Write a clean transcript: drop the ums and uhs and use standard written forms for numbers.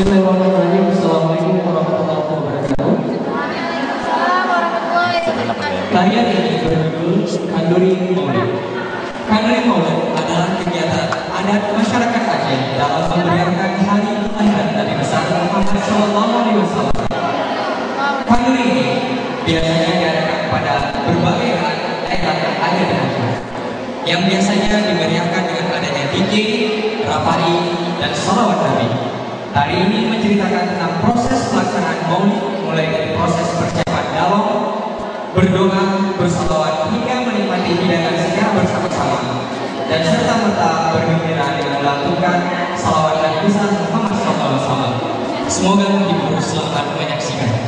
Bismillahirrahmanirrahim. Assalamualaikum warahmatullahi wabarakatuh. Tarian ini berjudul Kanduri Maulid. Kanduri Maulid adalah kegiatan adat masyarakat Aceh dalam memeriahkan hari kelahiran Nabi besar Muhammad SAW. Kanduri ini biasanya diadakan pada berbagai daerah ada di Aceh, yang biasanya dimeriahkan dengan adanya DJ, rapari, dan salawat Nabi. Hari ini menceritakan tentang proses pelaksanaan maulid, mulai dari proses persiapan dalam, berdoa, bersalawat, hingga menikmati hidangan secara bersama-sama, dan serta-merta bergembira dengan melantunkan salawat Nabi besar Muhammad SAW. Semoga menghibur, selamat menyaksikan.